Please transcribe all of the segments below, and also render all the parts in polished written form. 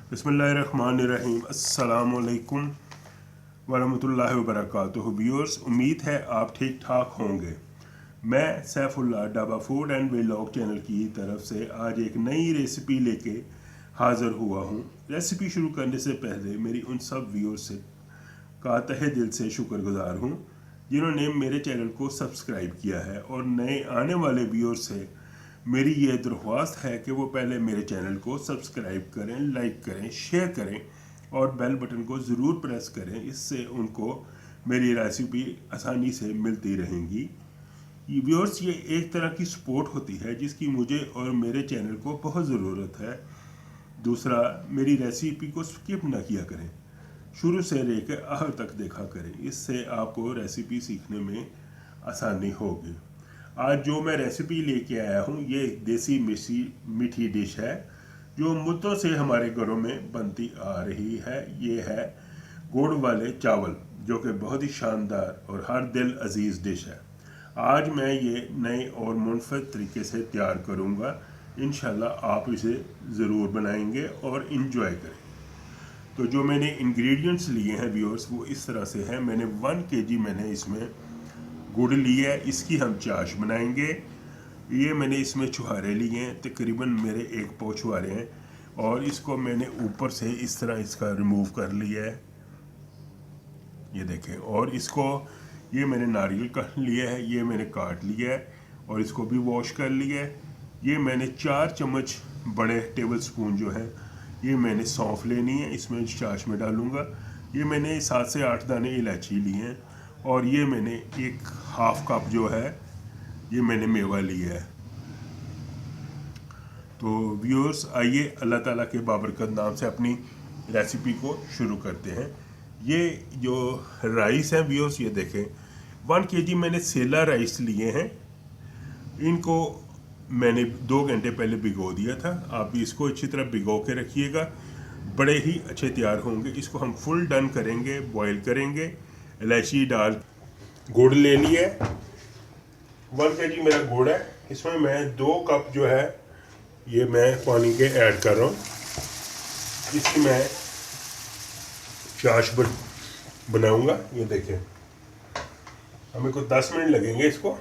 बिस्मिल्लाहिर्रहमानिर्रहीम। अस्सलामुअलैकुम वरहमतुल्लाहि वबरकातुहू। व्यूअर्स, उम्मीद है आप ठीक ठाक होंगे। मैं सैफुल्लाह डाबा फूड एंड व्लॉग चैनल की तरफ से आज एक नई रेसिपी लेके हाज़िर हुआ हूँ। रेसिपी शुरू करने से पहले मेरी उन सब व्यूअर्स से का तहे दिल से शुक्रगुजार हूँ जिन्होंने मेरे चैनल को सब्सक्राइब किया है, और नए आने वाले व्यूअर्स से मेरी ये दरख्वास्त है कि वो पहले मेरे चैनल को सब्सक्राइब करें, लाइक करें, शेयर करें और बेल बटन को ज़रूर प्रेस करें। इससे उनको मेरी रेसिपी आसानी से मिलती रहेंगी। व्यूअर्स, ये एक तरह की सपोर्ट होती है जिसकी मुझे और मेरे चैनल को बहुत ज़रूरत है। दूसरा, मेरी रेसिपी को स्किप ना किया करें, शुरू से लेकर आखिर तक देखा करें। इससे आपको रेसिपी सीखने में आसानी होगी। आज जो मैं रेसिपी लेके आया हूँ ये देसी मीठी डिश है जो मुद्दों से हमारे घरों में बनती आ रही है। ये है गुड़ वाले चावल, जो कि बहुत ही शानदार और हर दिल अजीज़ डिश है। आज मैं ये नए और मुनफरद तरीके से तैयार करूँगा। इंशाल्लाह आप इसे ज़रूर बनाएंगे और इन्जॉय करें। तो जो मैंने इंग्रेडिएंट्स लिए हैं व्यूअर्स, वो इस तरह से हैं। मैंने 1 kg मैंने इसमें गुड़ लिया है, इसकी हम चाश बनाएंगे। ये मैंने इसमें छुहारे लिए हैं, तकरीबन मेरे 1 पाव छुहारे हैं, और इसको मैंने ऊपर से इस तरह इसका रिमूव कर लिया है, ये देखें। और इसको ये मैंने नारियल का लिया है, ये मैंने काट लिया है और इसको भी वॉश कर लिया है। ये मैंने 4 चम्मच बड़े टेबल स्पून जो है ये मैंने सौंफ लेनी है, इसमें चाश में डालूंगा। ये मैंने 7 से 8 दाने इलायची लिए हैं, और ये मैंने 1/2 कप जो है ये मैंने मेवा लिया है। तो व्यूअर्स, आइए अल्लाह ताला के बाबरकत नाम से अपनी रेसिपी को शुरू करते हैं। ये जो राइस है व्यूअर्स, ये देखें 1 kg मैंने सेला राइस लिए हैं। इनको मैंने 2 घंटे पहले भिगो दिया था। आप भी इसको अच्छी तरह भिगो के रखिएगा, बड़े ही अच्छे तैयार होंगे। इसको हम फुल डन करेंगे, बॉईल करेंगे। इलायची डाल गुड़ ले लिया, 1 kg मेरा गुड़ है। इसमें मैं 2 कप जो है ये मैं पानी के ऐड कर रहा हूँ। इसकी मैं चाश बनाऊंगा। ये देखें, हमें कुछ 10 मिनट लगेंगे इसको,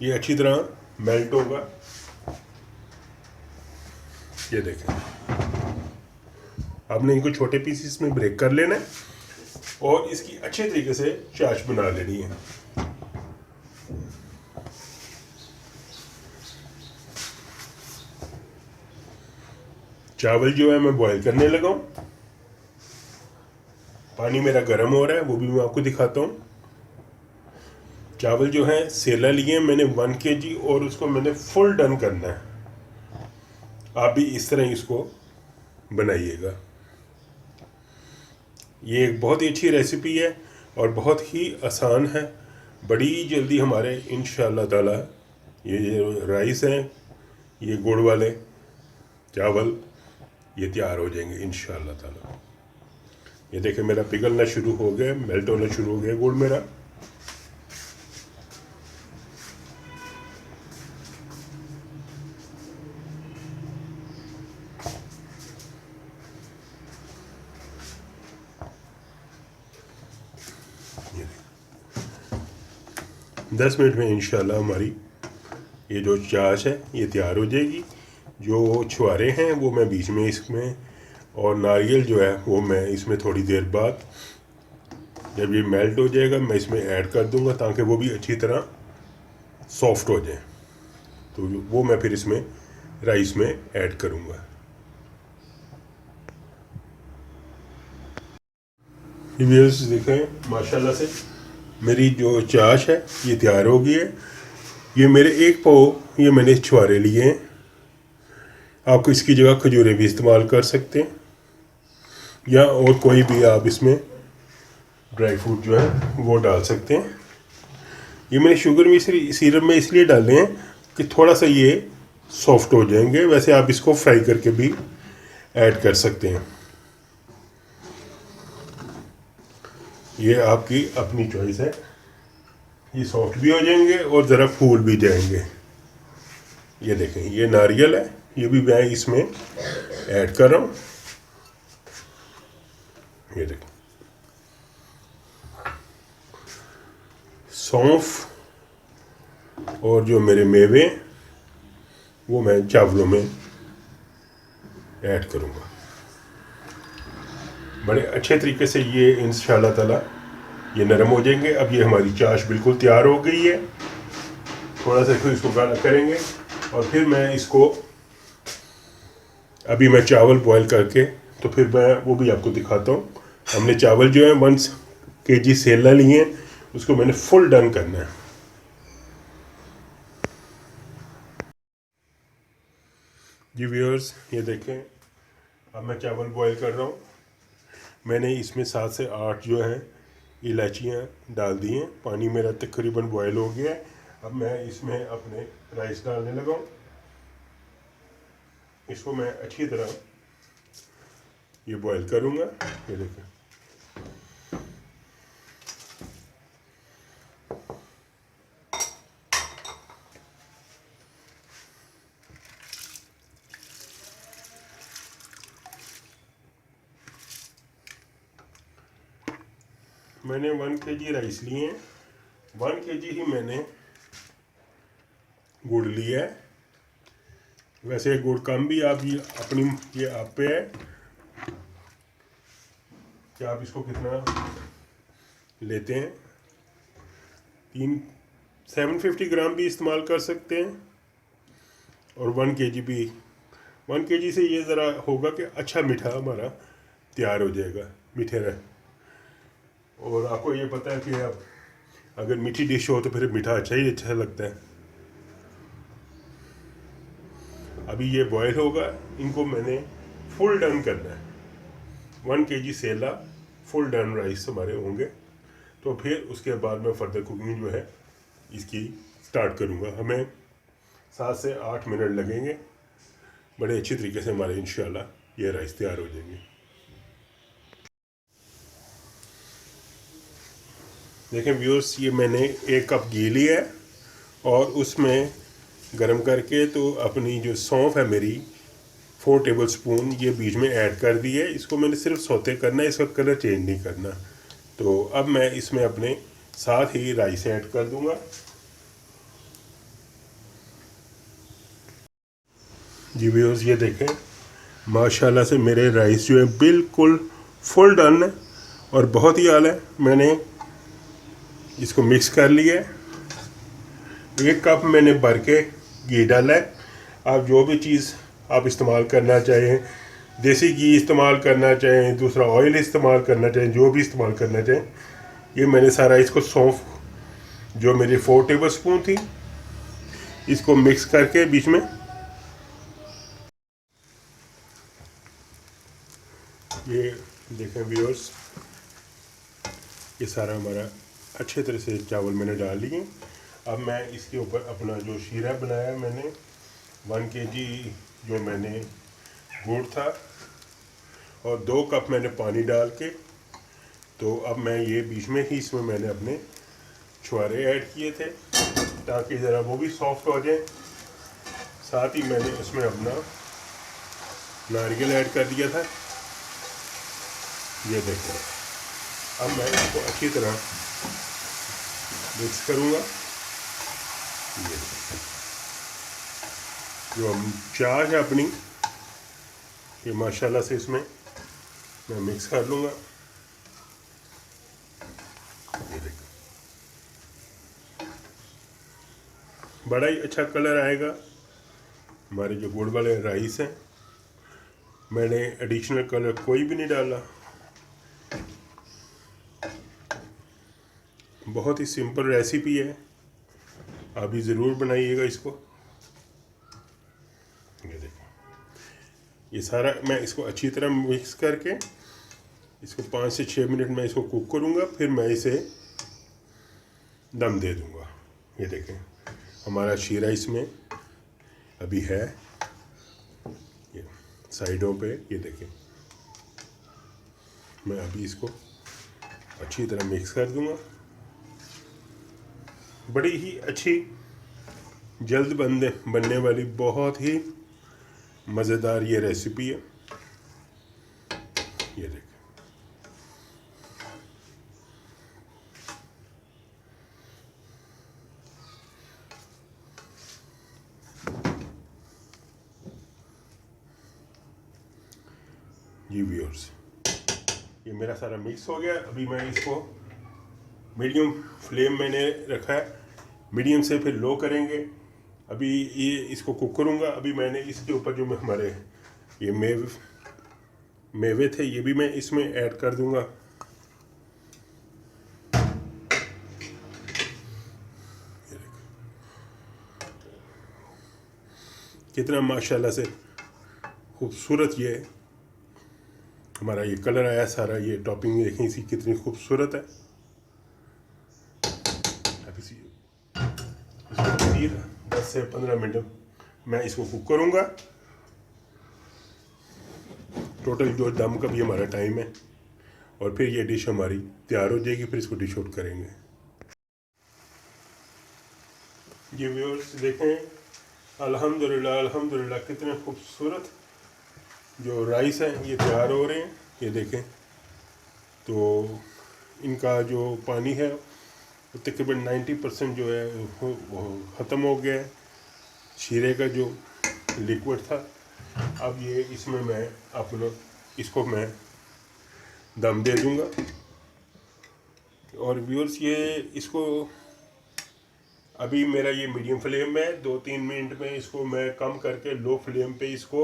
ये अच्छी तरह मेल्ट होगा। ये देखें, आपने इनको छोटे पीसेस में ब्रेक कर लेना है और इसकी अच्छे तरीके से चाश बना लेनी है। चावल जो है मैं बॉईल करने लगा हूँ। पानी मेरा गर्म हो रहा है, वो भी मैं आपको दिखाता हूँ। चावल जो है सेला लिए मैंने 1 kg, और उसको मैंने फुल डन करना है। आप भी इस तरह इसको बनाइएगा। ये एक बहुत ही अच्छी रेसिपी है और बहुत ही आसान है। बड़ी जल्दी हमारे इंशाअल्लाह ताला ये राइस हैं, ये गुड़ वाले चावल ये तैयार हो जाएंगे इंशाअल्लाह ताला। ये देखें, मेरा पिघलना शुरू हो गया, मेल्ट होना शुरू हो गया गुड़ मेरा। ये 10 मिनट में इंशाल्लाह हमारी ये जो चाश है ये तैयार हो जाएगी। जो छुहारे हैं वो मैं बीच में इसमें, और नारियल जो है वो मैं इसमें थोड़ी देर बाद जब ये मेल्ट हो जाएगा मैं इसमें ऐड कर दूंगा, ताकि वो भी अच्छी तरह सॉफ्ट हो जाए। तो वो मैं फिर इसमें राइस में ऐड करूंगा। व्यूअर्स देखें, माशाल्लाह से मेरी जो चाश है ये तैयार हो गई है। ये मेरे 1 पाव ये मैंने छुहारे लिए हैं। आप इसकी जगह खजूरें भी इस्तेमाल कर सकते हैं, या और कोई भी आप इसमें ड्राई फ्रूट जो है वो डाल सकते हैं। ये मैंने शुगर में सिरप में इसलिए डाले हैं कि थोड़ा सा ये सॉफ्ट हो जाएंगे। वैसे आप इसको फ्राई करके भी ऐड कर सकते हैं, ये आपकी अपनी चॉइस है। ये सॉफ्ट भी हो जाएंगे और ज़रा फूल भी जाएंगे। ये देखें, ये नारियल है, ये भी मैं इसमें ऐड कर रहा हूँ। ये देखो, सौंफ और जो मेरे मेवे वो मैं चावलों में ऐड करूँगा। बड़े अच्छे तरीके से ये इंशाल्लाह ताला ये नरम हो जाएंगे। अब ये हमारी चाश बिल्कुल तैयार हो गई है। थोड़ा सा फिर इसको गाढ़ा करेंगे और फिर मैं इसको, अभी मैं चावल बॉईल करके तो फिर मैं वो भी आपको दिखाता हूँ। हमने चावल जो है 1 kg सेला लिए हैं, उसको मैंने फुल डन करना है। जी व्यूअर्स, ये देखें, अब मैं चावल बॉईल कर रहा हूँ। मैंने इसमें 7 से 8 जो है इलायचियाँ डाल दी हैं। पानी मेरा तकरीबन बॉयल हो गया है। अब मैं इसमें अपने राइस डालने लगा हूँ। इसको मैं अच्छी तरह ये बॉईल करूँगा। ये देखें, मैंने 1 kg राइस लिए हैं, 1 kg ही मैंने गुड़ लिया है। वैसे गुड़ कम भी आप ये अपनी ये आप पे है कि आप इसको कितना लेते हैं। 750 ग्राम भी इस्तेमाल कर सकते हैं और 1 kg भी। 1 kg से ये ज़रा होगा कि अच्छा मीठा हमारा तैयार हो जाएगा, मीठे रह। और आपको ये पता है कि अब अगर मीठी डिश हो तो फिर मीठा अच्छा लगता है। अभी ये बॉयल होगा, इनको मैंने फुल डन करना है। 1 kg सेला फुल डन राइस हमारे होंगे, तो फिर उसके बाद मैं फर्दर कुकिंग जो है इसकी स्टार्ट करूँगा। हमें 7 से 8 मिनट लगेंगे। बड़े अच्छी तरीके से हमारे इंशाल्लाह ये राइस तैयार हो जाएंगे। देखें व्यूअर्स, ये मैंने 1 कप घी लिया है और उसमें गरम करके तो अपनी जो सौंफ है मेरी 4 टेबलस्पून ये बीच में ऐड कर दी है। इसको मैंने सिर्फ सौते करना है, इसका कलर चेंज नहीं करना। तो अब मैं इसमें अपने साथ ही राइस ऐड कर दूंगा। जी व्यूअर्स, ये देखें, माशाल्लाह से मेरे राइस जो है बिल्कुल फुल डन है और बहुत ही आला है। मैंने इसको मिक्स कर लिया है। 1 कप मैंने भर के घी डाला है। आप जो भी चीज़ आप इस्तेमाल करना चाहें, देसी घी इस्तेमाल करना चाहें, दूसरा ऑयल इस्तेमाल करना चाहें, जो भी इस्तेमाल करना चाहें, ये मैंने सारा इसको सौंफ जो मेरी 4 टेबलस्पून थी इसको मिक्स करके बीच में ये देखें व्यूअर्स, ये सारा हमारा अच्छे तरह से चावल मैंने डाल लिए। अब मैं इसके ऊपर अपना जो शीरा बनाया मैंने 1 kg जो मैंने गुड़ था और 2 कप मैंने पानी डाल के, तो अब मैं ये बीच में ही इसमें मैंने अपने छुआरे ऐड किए थे ताकि ज़रा वो भी सॉफ्ट हो जाए। साथ ही मैंने उसमें अपना नारियल ऐड कर दिया था। ये देखो, अब मैं इसको अच्छी तरह मिक्स करूँगा। ये जो चाश है अपनी, ये माशाल्लाह से इसमें मैं मिक्स कर लूँगा। ये देखो, बड़ा ही अच्छा कलर आएगा। हमारे जो गुड़ वाले राइस हैं, मैंने एडिशनल कलर कोई भी नहीं डाला। बहुत ही सिंपल रेसिपी है, आप भी ज़रूर बनाइएगा इसको। ये देखो, ये सारा मैं इसको अच्छी तरह मिक्स करके इसको 5 से 6 मिनट में इसको कुक करूँगा, फिर मैं इसे दम दे दूँगा। ये देखें, हमारा शीरा इसमें अभी है, ये साइडों पे। ये देखें, मैं अभी इसको अच्छी तरह मिक्स कर दूँगा। बड़ी ही अच्छी जल्द बनने वाली बहुत ही मज़ेदार ये रेसिपी है। जी व्यूअर्स, ये मेरा सारा मिक्स हो गया। अभी मैं इसको मीडियम फ्लेम मैंने रखा है, मीडियम से फिर लो करेंगे। अभी ये इसको कुक करूँगा। अभी मैंने इसके ऊपर जो हमारे ये मेवे थे ये भी मैं इसमें ऐड कर दूँगा। कितना माशाल्लाह से खूबसूरत ये हमारा ये कलर आया, सारा ये टॉपिंग देखें इसकी कितनी खूबसूरत है। अभी इसको 10 से 15 मिनट मैं इसको कुक करूँगा। टोटल जो दम का भी हमारा टाइम है, और फिर ये डिश हमारी तैयार हो जाएगी। फिर इसको डिश आउट करेंगे। ये व्यूअर्स देखें, अल्हम्दुलिल्लाह अल्हम्दुलिल्लाह कितने खूबसूरत जो राइस हैं ये तैयार हो रहे हैं। ये देखें, तो इनका जो पानी है वो तकरीबन 90% जो है वो ख़त्म हो गया है, शीरे का जो लिक्विड था। अब ये इसमें मैं अपना इसको मैं दम दे दूँगा। और व्यूअर्स ये इसको अभी मेरा ये मीडियम फ्लेम में 2-3 मिनट में इसको मैं कम करके लो फ्लेम पे इसको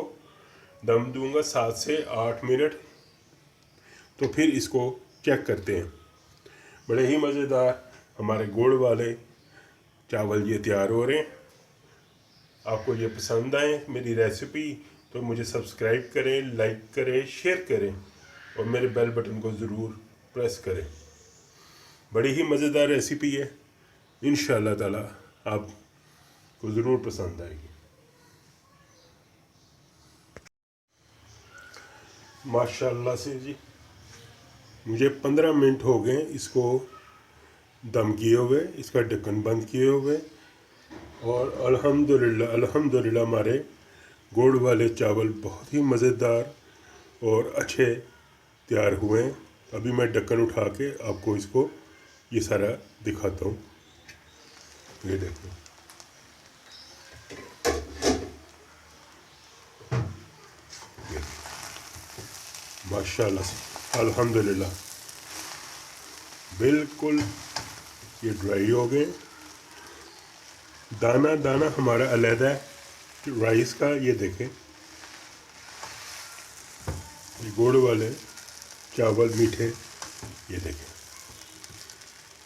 दम दूंगा 7 से 8 मिनट। तो फिर इसको चेक करते हैं। बड़े ही मज़ेदार हमारे गुड़ वाले चावल ये तैयार हो रहे हैं। आपको ये पसंद आए मेरी रेसिपी तो मुझे सब्सक्राइब करें, लाइक करें, शेयर करें और मेरे बेल बटन को ज़रूर प्रेस करें। बड़ी ही मज़ेदार रेसिपी है, इंशाअल्लाह ताला आपको ज़रूर पसंद आएगी। माशाल्लाह से जी मुझे 15 मिनट हो गए इसको दम किए हुए, इसका ढक्कन बंद किए हुए। और अल्हम्दुलिल्लाह अल्हम्दुलिल्लाह हमारे गुड़ वाले चावल बहुत ही मज़ेदार और अच्छे तैयार हुए हैं। अभी मैं ढक्कन उठा के आपको इसको ये सारा दिखाता हूँ। ये देखो, माशाल्लाह से अल्हम्दुलिल्लाह बिल्कुल ये ड्राई हो गए। दाना दाना हमारा अलग है राइस का। ये देखें, ये गुड़ वाले चावल मीठे, ये देखें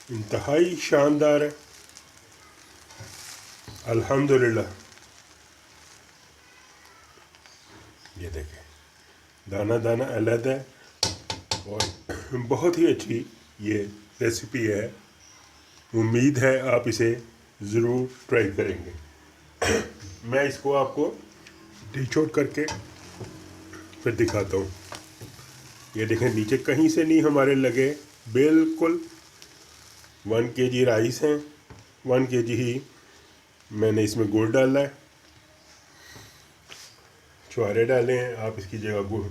इंतहाई शानदार है अल्हम्दुलिल्लाह। ये देखें दाना दाना अलग है और बहुत ही अच्छी ये रेसिपी है। उम्मीद है आप इसे ज़रूर ट्राई करेंगे। मैं इसको आपको डिश आउट करके फिर दिखाता हूँ। ये देखें नीचे कहीं से नहीं हमारे लगे, बिल्कुल 1 kg राइस हैं, 1 kg ही मैंने इसमें गुड़ डाला है, छुहारे डाले हैं। आप इसकी जगह गुड़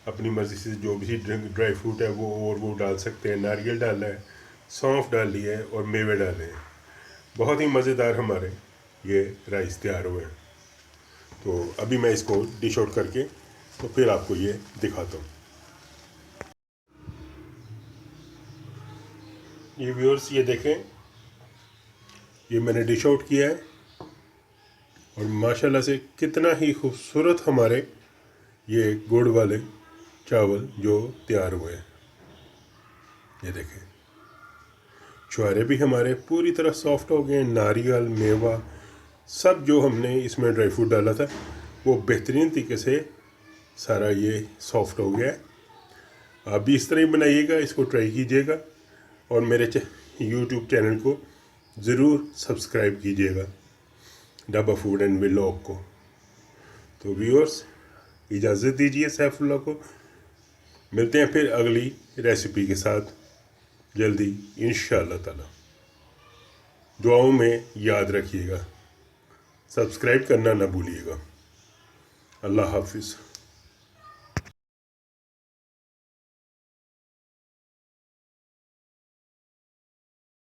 अपनी मर्ज़ी से जो भी ड्राई फ्रूट है वो डाल सकते हैं। नारियल डाला है, सौंफ डाली है और मेवे डाले हैं। बहुत ही मज़ेदार हमारे ये राइस तैयार हुए हैं। तो अभी मैं इसको डिश आउट करके तो फिर आपको ये दिखाता हूँ। ये व्यूअर्स ये देखें, ये मैंने डिश आउट किया है और माशाल्लाह से कितना ही खूबसूरत हमारे ये गुड़ वाले चावल जो तैयार हुए हैं। ये देखें छुहारे भी हमारे पूरी तरह सॉफ्ट हो गए। नारियल मेवा सब जो हमने इसमें ड्राई फ्रूट डाला था वो बेहतरीन तरीके से सारा ये सॉफ्ट हो गया है। आप भी इस तरह ही बनाइएगा, इसको ट्राई कीजिएगा और मेरे यूट्यूब चैनल को ज़रूर सब्सक्राइब कीजिएगा, डाबा फूड एंड व्लॉग को। तो व्यूअर्स इजाज़त दीजिए सैफुल्लाह को। मिलते हैं फिर अगली रेसिपी के साथ जल्दी इंशाअल्लाह ताला। दुआओं में याद रखिएगा, सब्सक्राइब करना ना भूलिएगा। अल्लाह हाफिज़।